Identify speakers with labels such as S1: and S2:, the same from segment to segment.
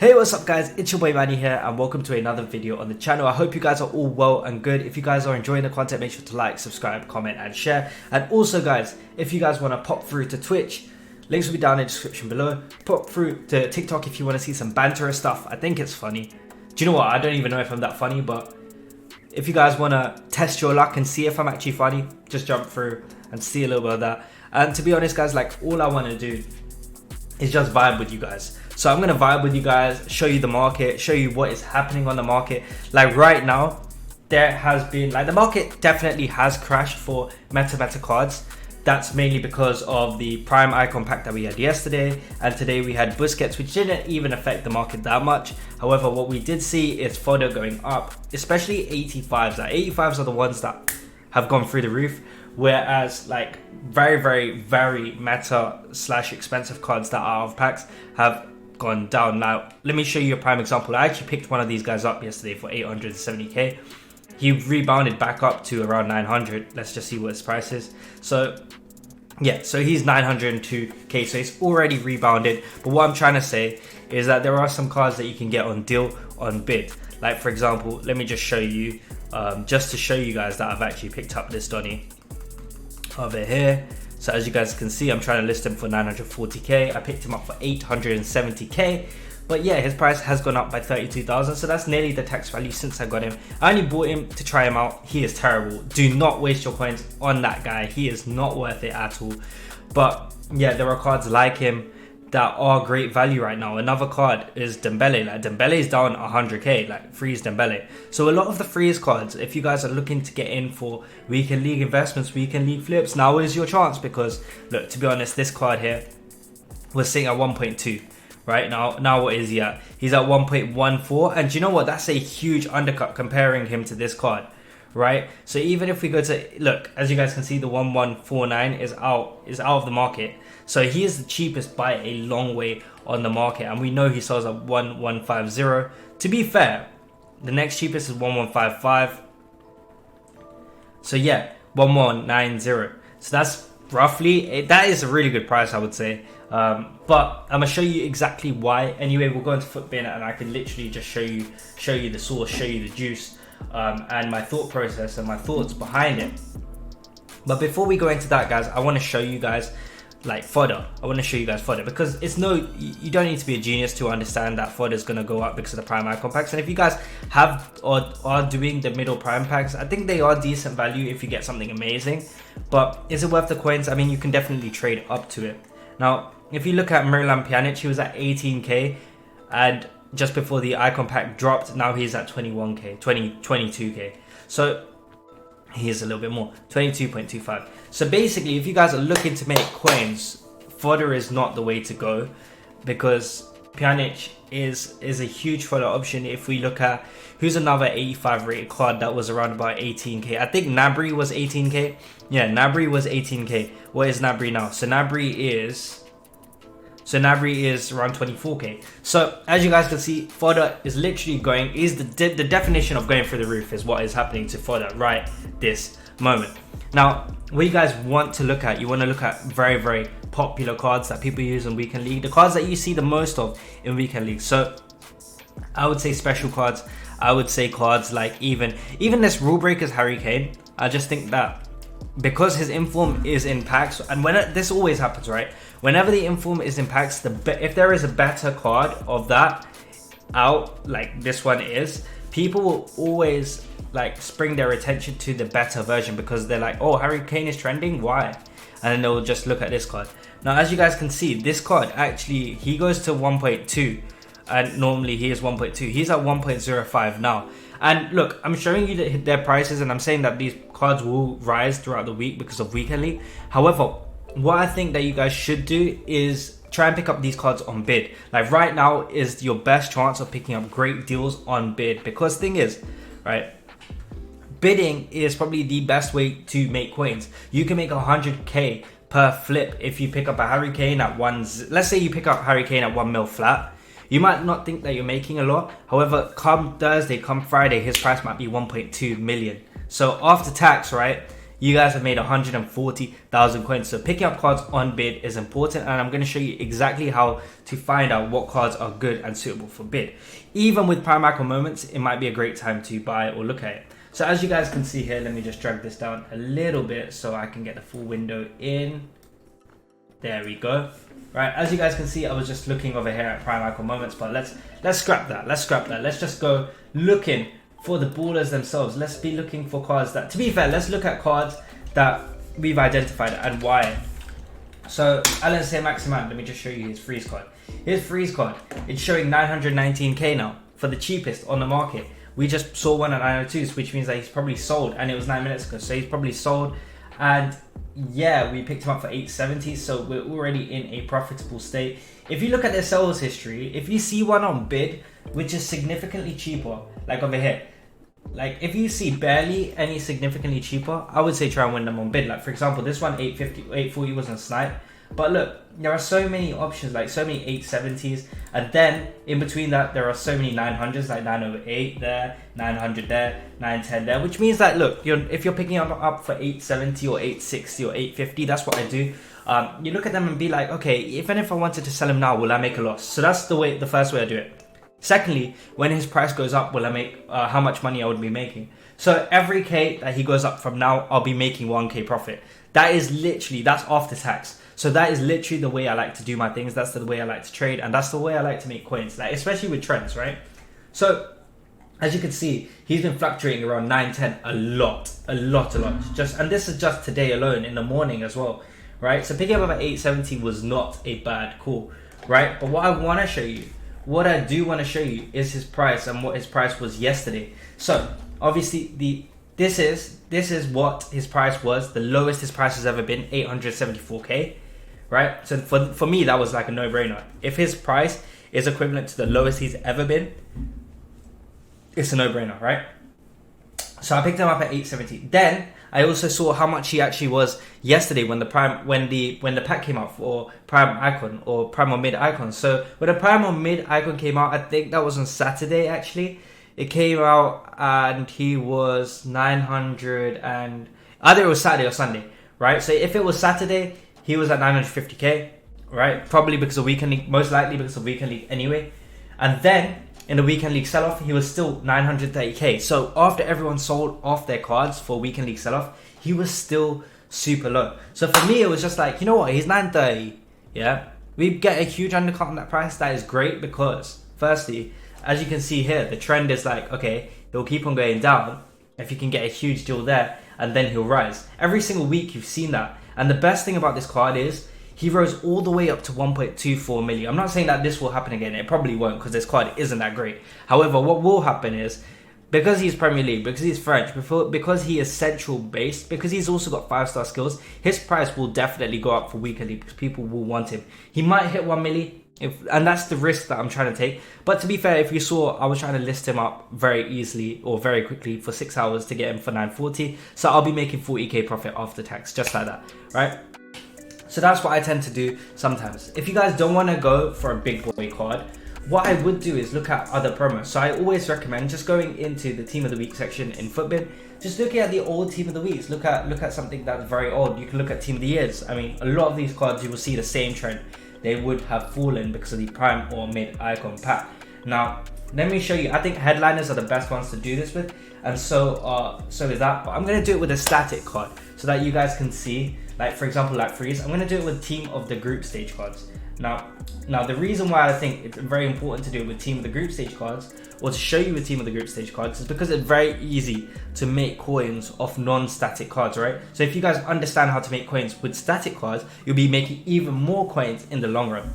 S1: Hey, what's up guys, it's your boy Mannii here and welcome to another video on the channel. I hope you guys are all well and good. If you guys are enjoying the content, make sure to like, subscribe, comment and share. And also guys, if you guys want to pop through to Twitch, links will be down in the description below. Pop through to TikTok if you want to see some banter stuff. I think it's funny. Do you know what, I don't even know if I'm that funny, but if you guys want to test your luck and see if I'm actually funny, just jump through and see a little bit of that. And to be honest guys, like all I want to do is just vibe with you guys. So I'm gonna vibe with you guys, show you the market, show you what is happening on the market. Like right now, there has been, like the market definitely has crashed for meta cards. That's mainly because of the prime icon pack that we had yesterday, and today we had Busquets, which didn't even affect the market that much. However, what we did see is fodder going up, especially 85s. Like 85s are the ones that have gone through the roof, whereas like very meta slash expensive cards that are out of packs have gone down. Now let me show you a prime example. I actually picked one of these guys up yesterday for 870k. He rebounded back up to around 900. Let's just see what his price is. So yeah, so he's 902k, so he's already rebounded. But what I'm trying to say is that there are some cards that you can get on deal on bid. Like for example, let me just show you, just to show you guys that I've actually picked up this Donny over here. So as you guys can see, I'm trying to list him for 940k. I picked him up for 870k. But yeah, his price has gone up by 32,000. So that's nearly the tax value since I got him. I only bought him to try him out. He is terrible. Do not waste your coins on that guy. He is not worth it at all. But yeah, there are cards like him that are great value right now. Another card is Dembele. Like Dembele is down 100k, like freeze Dembele. So a lot of the freeze cards, if you guys are looking to get in for weekend league investments, weekend league flips, now is your chance. Because look, to be honest, this card here was sitting at 1.2 right now. What is he at? He's at 1.14, and do you know what, that's a huge undercut comparing him to this card, right? So even if we go to look, as you guys can see, the 1149 is out of the market. So he is the cheapest by a long way on the market, and we know he sells at 1150. To be fair, the next cheapest is 1155. So yeah, 1190. So that's roughly, that is a really good price, I would say. But I'm gonna show you exactly why. Anyway, we'll go into Footbin and I can literally just show you the source, show you the juice, and my thought process and my thoughts behind it. But before we go into that, guys, I want to show you guys like fodder. I want to show you guys fodder, because it's you don't need to be a genius to understand that fodder is going to go up because of the prime icon packs. And if you guys have or are doing the middle prime packs, I think they are decent value if you get something amazing. But is it worth the coins? I mean, you can definitely trade up to it. Now if you look at Miralem Pjanic, he was at 18k, and just before the icon pack dropped, now he's at 22k. So he is a little bit more, 22.25. So basically, if you guys are looking to make coins, fodder is not the way to go, because Pjanic is a huge fodder option. If we look at who's another 85 rated card that was around about 18k, I think Gnabry was 18k. Yeah, Gnabry was 18k. What is Gnabry now? So Gnabry is around 24k. So as you guys can see, fodder is literally going, the definition of going through the roof is what is happening to fodder right this moment. Now what you guys want to look at, you want to look at very popular cards that people use in weekend league, the cards that you see the most of in weekend league. So I would say special cards. I would say cards like even this rule breakers Harry Kane. I just think that because his inform is in packs, and this always happens, right? Whenever the inform is in packs, if there is a better card of that out, like this one is, people will always like spring their attention to the better version, because they're like, oh, Harry Kane is trending, why? And then they'll just look at this card. Now as you guys can see, this card actually, he goes to 1.2, and normally he is 1.2. He's at 1.05 now. And look, I'm showing you their prices, and I'm saying that these cards will rise throughout the week because of weekend league. However, what I think that you guys should do is try and pick up these cards on bid. Like right now is your best chance of picking up great deals on bid, because thing is, right, bidding is probably the best way to make coins. You can make 100k per flip if you pick up a Harry Kane at let's say you pick up Harry Kane at 1 mil flat. You might not think that you're making a lot. However, come Thursday, come Friday, his price might be 1.2 million. So after tax, right, you guys have made 140,000 coins. So picking up cards on bid is important, and I'm going to show you exactly how to find out what cards are good and suitable for bid. Even with prime icon moments, it might be a great time to buy or look at it. So as you guys can see here, let me just drag this down a little bit so I can get the full window in. There we go. Right, as you guys can see, I was just looking over here at prime icon moments, but let's scrap that. Let's just go looking for the ballers themselves. Let's be looking for cards that, to be fair, let's look at cards that we've identified and why. So Alan Say Maximan, let me just show you his freeze card. His freeze card, it's showing 919k now for the cheapest on the market. We just saw one at 902s, which means that he's probably sold, and it was 9 minutes ago, so he's probably sold. And yeah, we picked him up for 870, so we're already in a profitable state. If you look at their sales history, if you see one on bid which is significantly cheaper, like over here, like if you see barely any significantly cheaper, I would say try and win them on bid. Like for example, this one 850, 840 wasn't snipe, but look, there are so many options, like so many 870s, and then in between that there are so many 900s, like 908 there, 900 there, 910 there, which means that look, if you're picking up for 870 or 860 or 850, that's what I do. You look at them and be like, okay, even if I wanted to sell him now, will I make a loss? So that's the first way I do it. Secondly, when his price goes up, will I make how much money I would be making? So every K that he goes up from now, I'll be making 1K profit. That is literally, that's after tax. So that is literally the way I like to do my things. That's the way I like to trade, and that's the way I like to make coins, like especially with trends, right? So as you can see, he's been fluctuating around 910 a lot. And this is just today alone in the morning as well, right? So picking up at 870 was not a bad call, right? But what I want to show you, what I do want to show you is his price and what his price was yesterday. So obviously this is what his price was. The lowest his price has ever been, 874k, right? So for me, that was like a no-brainer. If his price is equivalent to the lowest he's ever been, it's a no-brainer, right? So I picked him up at 870. Then I also saw how much he actually was yesterday when the pack came out for prime icon or prime or mid icon. So when the prime or mid icon came out, I think that was on Saturday actually. It came out and he was 900 and either it was Saturday or Sunday, right? So if it was Saturday, he was at 950k, right? Probably because of weekend league, most likely because of weekend league anyway. And then in the weekend league sell-off, he was still 930k. So after everyone sold off their cards for weekend league sell-off, he was still super low. So for me, it was just like, you know what? He's 930. Yeah, we get a huge undercut on that price. That is great because, firstly, as you can see here, the trend is like, okay, he'll keep on going down if you can get a huge deal there, and then he'll rise. Every single week you've seen that. And the best thing about this card is he rose all the way up to 1.24 million. I'm not saying that this will happen again. It probably won't because this card isn't that great. However, what will happen is, because he's Premier League, because he's French, because he is central based, because he's also got 5-star skills, his price will definitely go up for weekend league because people will want him. He might hit 1 million, and that's the risk that I'm trying to take. But to be fair, if you saw, I was trying to list him up very easily or very quickly for 6 hours to get him for 940. So I'll be making 40k profit after tax, just like that, right? So that's what I tend to do sometimes. If you guys don't want to go for a big boy card, what I would do is look at other promos. So I always recommend just going into the team of the week section in Footbin, just looking at the old team of the weeks. Look at something that's very old. You can look at team of the years. I mean, a lot of these cards you will see the same trend. They would have fallen because of the prime or mid icon pack. Now, let me show you. I think headliners are the best ones to do this with, and so is that. But I'm gonna do it with a static card so that you guys can see. Like for example, like freeze. I'm gonna do it with team of the group stage cards. Now the reason why I think it's very important to do it with team of the group stage cards, or to show you a team of the group stage cards, is because it's very easy to make coins off non-static cards, right? So if you guys understand how to make coins with static cards, you'll be making even more coins in the long run,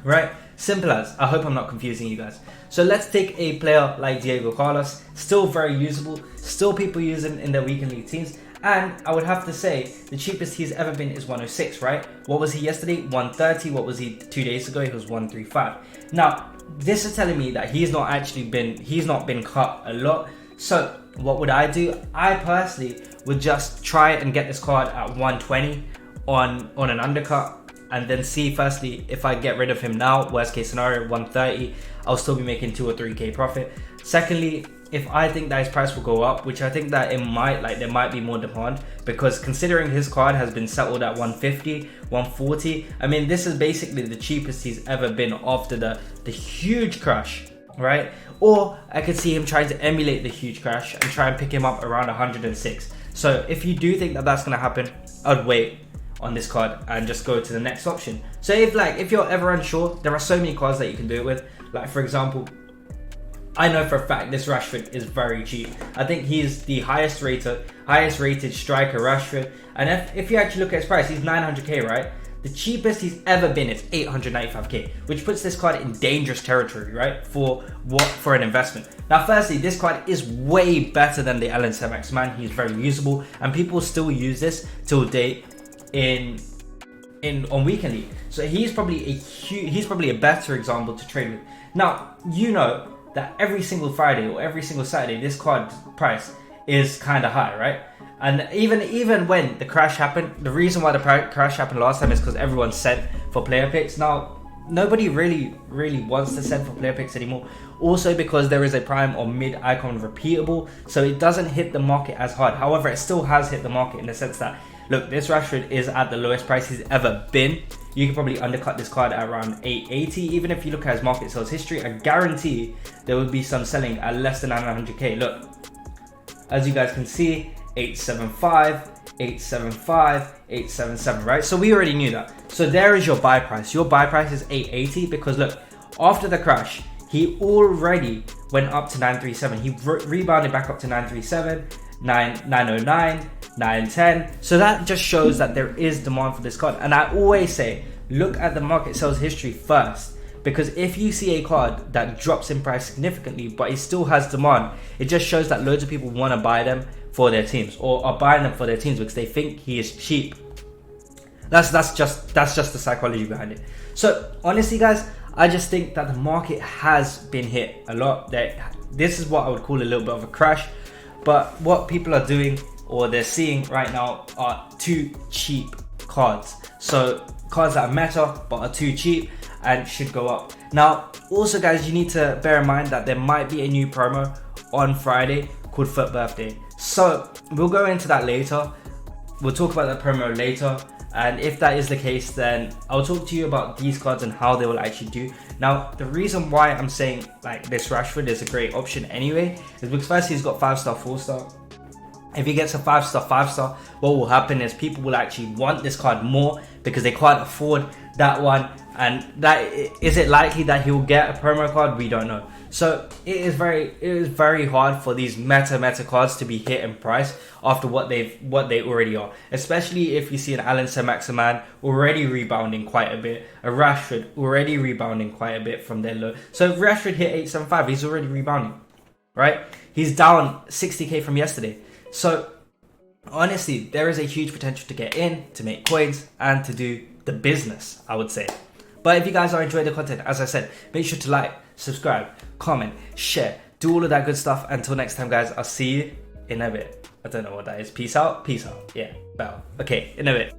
S1: right? Simple as. I hope I'm not confusing you guys. So let's take a player like Diego Carlos, still very usable, still people use him in their weekend league teams. And I would have to say the cheapest he's ever been is 106, right? What was he yesterday? 130. What was he 2 days ago? He was 135. Now, this is telling me that he's not been cut a lot. So what would I do? I personally would just try and get this card at 120 on an undercut, and then see firstly if I get rid of him now, worst case scenario 130, I'll still be making 2 or 3k profit. Secondly, if I think that his price will go up, which I think that it might, like there might be more demand, because considering his card has been settled at 150, 140, I mean, this is basically the cheapest he's ever been after the huge crash, right? Or I could see him trying to emulate the huge crash and try and pick him up around 106. So if you do think that that's going to happen, I'd wait on this card and just go to the next option. So if you're ever unsure, there are so many cards that you can do it with. Like for example, I know for a fact this Rashford is very cheap. I think he's the highest rated striker, Rashford. And if you actually look at his price, he's 900k, right? The cheapest he's ever been is 895k, which puts this card in dangerous territory, right? For an investment. Now, firstly, this card is way better than the Alan Saint-Maximin. He's very usable, and people still use this till date on Weekend League. So he's probably a better example to trade with. Now, you know that every single Friday or every single Saturday, this card price is kind of high, right? And even when the crash happened, the reason why the crash happened last time is because everyone sent for player picks. Now, nobody really wants to send for player picks anymore. Also because there is a prime or mid icon repeatable, so it doesn't hit the market as hard. However, it still has hit the market in the sense that, look, this Rashford is at the lowest price he's ever been. You can probably undercut this card at around 880. Even if you look at his market sales history, I guarantee there would be some selling at less than 900k. Look, as you guys can see, 875, 875, 877, right? So we already knew that. So there is your buy price. Your buy price is 880 because look, after the crash, he already went up to 937. He rebounded back up to 937, 909, 910. So that just shows that there is demand for this card. And I always say, look at the market sales history first, because if you see a card that drops in price significantly but it still has demand, it just shows that loads of people want to buy them for their teams, or are buying them for their teams because they think he is cheap. That's just the psychology behind it. So honestly, guys, I just think that the market has been hit a lot. This is what I would call a little bit of a crash. But what people are doing, or they're seeing right now, are too cheap cards. So cards that are meta but are too cheap and should go up. Now, also guys, you need to bear in mind that there might be a new promo on Friday called Foot Birthday. So we'll go into that later. We'll talk about that promo later. And if that is the case, then I'll talk to you about these cards and how they will actually do. Now, the reason why I'm saying like this Rashford is a great option anyway is because first he's got 5-star, 4-star. If he gets a 5-star, 5-star, what will happen is people will actually want this card more because they can't afford that one. And that is it likely that he will get a promo card? We don't know. So it is very hard for these meta cards to be hit in price after what they already are. Especially if you see an Alan Saint-Maximin already rebounding quite a bit, a Rashford already rebounding quite a bit from their low. So if Rashford hit 875, he's already rebounding, right? He's down 60k from yesterday. So honestly, there is a huge potential to get in, to make coins, and to do the business, I would say. But if you guys are enjoying the content, as I said, make sure to like, subscribe, comment, share, do all of that good stuff. Until next time, guys, I'll see you in a bit. I don't know what that is. Peace out. Peace out. Yeah, bow. Okay, in a bit.